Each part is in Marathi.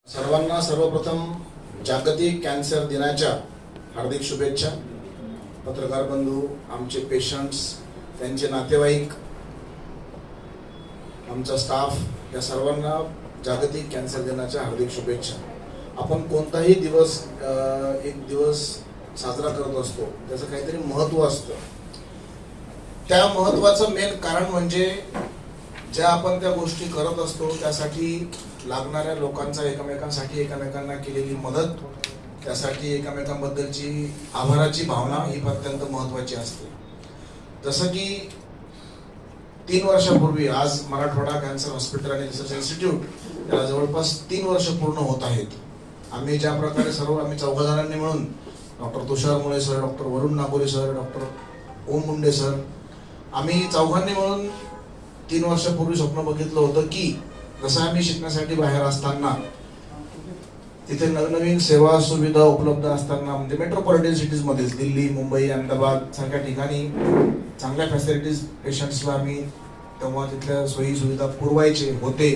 सर्वांना सर्वप्रथम जागतिक कॅन्सर दिनाच्या हार्दिक शुभेच्छा. पत्रकार बंधू, आमचे पेशंट्स, त्यांचे नातेवाईक, आमचा स्टाफ, या सर्वांना जागतिक कॅन्सर दिनाच्या हार्दिक शुभेच्छा. आपण कोणताही दिवस एक दिवस साजरा करत असतो, त्याचं काहीतरी महत्त्व असतं. त्या महत्त्वाचं मेन कारण म्हणजे ज्या आपण त्या गोष्टी करत असतो त्यासाठी लागणाऱ्या लोकांचा एकमेकांसाठी एकमेकांना केलेली मदत, त्यासाठी एकमेकांबद्दलची आभाराची भावना ही अत्यंत महत्त्वाची असते. जसं की 3 वर्षापूर्वी आज मराठवाडा कॅन्सर हॉस्पिटल आणि रिसर्च इन्स्टिट्यूट याला जवळपास 3 वर्ष पूर्ण होत आहेत. आम्ही ज्या प्रकारे आम्ही 4 जणांनी मिळून डॉक्टर तुषार मुळे सर, डॉक्टर वरुण नागोरे सर, डॉक्टर ओम मुंडे सर, आम्ही 4घांनी मिळून 3 वर्षापूर्वी स्वप्न बघितलं होतं की जसं आम्ही शिकण्यासाठी बाहेर असताना तिथे नवनवीन सेवा सुविधा उपलब्ध असताना, म्हणजे मेट्रोपॉलिटन सिटीज मध्येच दिल्ली, मुंबई, अहमदाबाद सारख्या ठिकाणी चांगल्या फॅसिलिटीज पेशंट्सला आम्ही तेव्हा तिथल्या सोयी सुविधा पुरवायचे होते.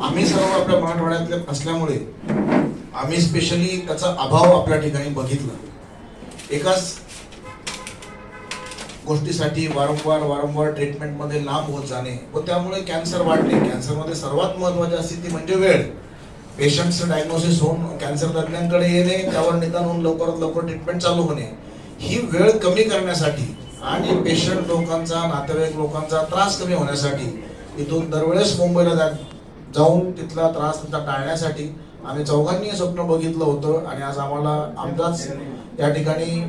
आम्ही सर्व आपल्या मराठवाड्यातले असल्यामुळे आम्ही स्पेशली त्याचा अभाव आपल्या ठिकाणी बघितला. एकाच गोष्टीसाठी वारंवार ट्रीटमेंटमध्ये लांब होत जाणे व त्यामुळे कॅन्सर वाढणे. कॅन्सरमध्ये सर्वात महत्त्वाची स्थिती म्हणजे वेळ. पेशंटचं डायग्नोसिस होऊन कॅन्सर तज्ञांकडे येणे, त्यावर निदान होऊन लवकरात लवकर ट्रीटमेंट चालू होणे, ही वेळ कमी करण्यासाठी आणि पेशंट लोकांचा, नातेवाईक लोकांचा त्रास कमी होण्यासाठी इथून दरवेळेस मुंबईला जाऊन तिथला त्रास टाळण्यासाठी आम्ही 4घांनी हे स्वप्न बघितलं होतं. आणि आज आम्हाला आमचाच या ठिकाणी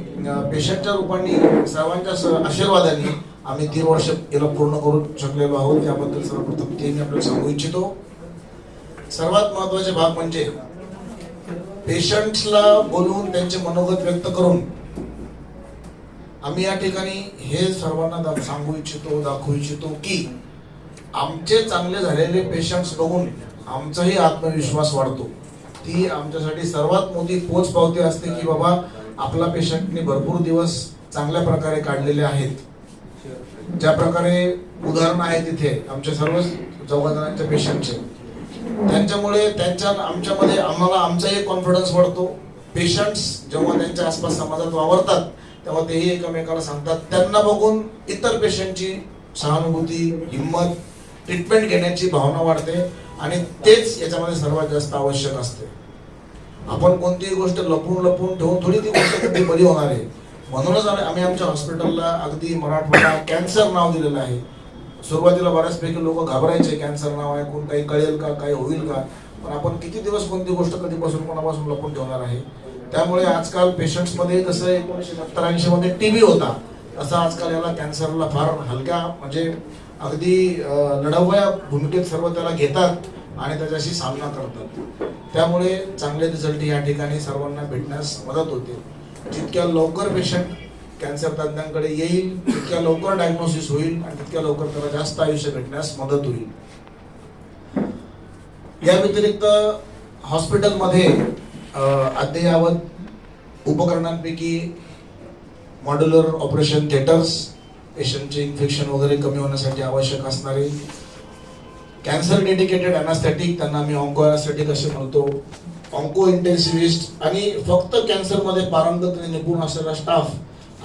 पेशंटच्या रूपाने सर्वांच्या आशीर्वादाने आम्ही 3 वर्ष याला पूर्ण करू शकलेलो आहोत. याबद्दल सर्वप्रथम मी आपल्याला सांगू इच्छितो. सर्वात महत्त्वाचे भाग म्हणजे पेशंट्सला बोलवून त्यांचे मनोगत व्यक्त करून आम्ही या ठिकाणी हे सर्वांना सांगू इच्छितो, दाखवू इच्छितो की आमचे चांगले झालेले पेशंट्स बघून आमचाही आत्मविश्वास वाढतो. ती आमच्यासाठी सर्वात मोठी पोचपावती असते की बाबा आपला पेशंटने भरपूर दिवस चांगल्या प्रकारे काढलेले आहेत. ज्या प्रकारे उदाहरण आहे तिथे आमच्या सर्व 4 जणांच्या पेशंटचे, त्यांच्यामुळे आमच्यामध्ये आम्हाला आमचाही कॉन्फिडन्स वाढतो. पेशंट्स जेव्हा त्यांच्या आसपास समाजात वावरतात तेव्हा तेही एकमेकाला सांगतात. त्यांना बघून इतर पेशंटची सहानुभूती, हिंमत, ट्रीटमेंट घेण्याची भावना वाढते आणि तेच याच्यामध्ये सर्वात जास्त आवश्यक असते. आपण कोणतीही गोष्ट लपून ठेवून थोडी ती गोष्ट कधी बरी होणार आहे. म्हणूनच आम्ही आमच्या हॉस्पिटलला अगदी मराठवाडा कॅन्सर नाव दिलेलं आहे. सुरुवातीला बऱ्याचपैकी लोक घाबरायचे, कॅन्सर नाव आहे, कोण काही कळेल का, काही होईल का, पण आपण किती दिवस कोणती गोष्ट कधीपासून कोणापासून लपून ठेवणार आहे. त्यामुळे आजकाल पेशंट्समध्ये जसं 1970-80 मध्ये टीबी होता तसं आजकाल याला कॅन्सरला फार हलक्या म्हणजे अगदी लढवया भूमिकेत सर्व त्याला घेतात आणि त्याच्याशी सामना करतात. त्यामुळे चांगले रिझल्ट या ठिकाणी सर्वांना भेटण्यास मदत होते. जितक्या लवकर पेशंट कॅन्सर तज्ञांकडे येईल तितक्या लवकर डायग्नोसिस होईल आणि तितक्या लवकर त्याला जास्त आयुष्य भेटण्यास मदत होईल. या व्यतिरिक्त हॉस्पिटलमध्ये अद्ययावत उपकरणांपैकी मॉड्युलर ऑपरेशन थिएटर्स, पेशंटचे इन्फेक्शन वगैरे कमी होण्यासाठी आवश्यक असणारे कॅन्सर डेडिकेटेड अॅनास्थेटिक, त्यांना आम्ही ऑन्को अॅनास्थेटिक असे म्हणतो, ऑन्को इंटेन्सिव्हिस्ट आणि फक्त कॅन्सरमध्ये पारंगत आणि निपुण असलेला स्टाफ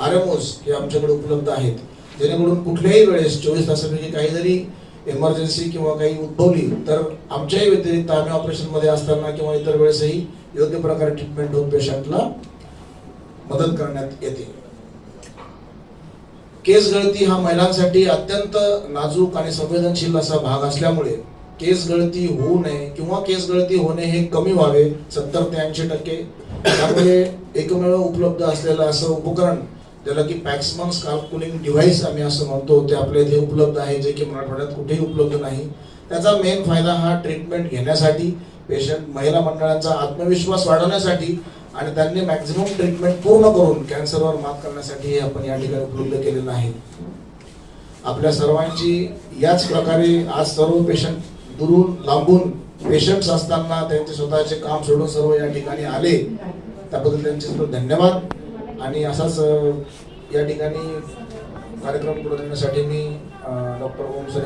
RMOs हे आमच्याकडे उपलब्ध आहेत. जेणेकरून कुठल्याही वेळेस 24 तासापैकी काही जरी इमर्जन्सी किंवा काही उद्भवली तर आमच्याही व्यतिरिक्त आम्ही ऑपरेशनमध्ये असताना किंवा इतर वेळेसही योग्य प्रकारे ट्रीटमेंट होऊन पेशंटला मदत करण्यात येते. केस गळती हा महिलांसाठी अत्यंत नाजूक आणि संवेदनशील असा भाग असल्यामुळे केस गळती होऊ नये किंवा केस गळती होणे हे कमी व्हावे 70 ते 80%. त्यामुळे एकमेव उपलब्ध असलेलं असं उपकरण ज्याला की पॅक्समन स्काल्प कूलिंग डिव्हाइस आम्ही असं म्हणतो ते आपल्या इथे उपलब्ध आहे, जे की मराठवाड्यात कुठेही उपलब्ध नाही. त्याचा मेन फायदा हा ट्रीटमेंट घेण्यासाठी, पेशंट महिला मंडळांचा आत्मविश्वास वाढवण्यासाठी आणि त्यांनी मॅक्झिमम ट्रीटमेंट पूर्ण करून कॅन्सरवर मात करण्यासाठी हे आपण या ठिकाणी उपलब्ध केलेलं आहे. आपल्या सर्वांची याच प्रकारे आज सर्व पेशंट दुरून लांबून पेशंट्स असताना त्यांचे स्वतःचे काम सोडून सर्व या ठिकाणी आले, त्याबद्दल त्यांचे धन्यवाद. आणि असाच या ठिकाणी कार्यक्रम पुढे नेण्यासाठी मी डॉक्टर ओम सर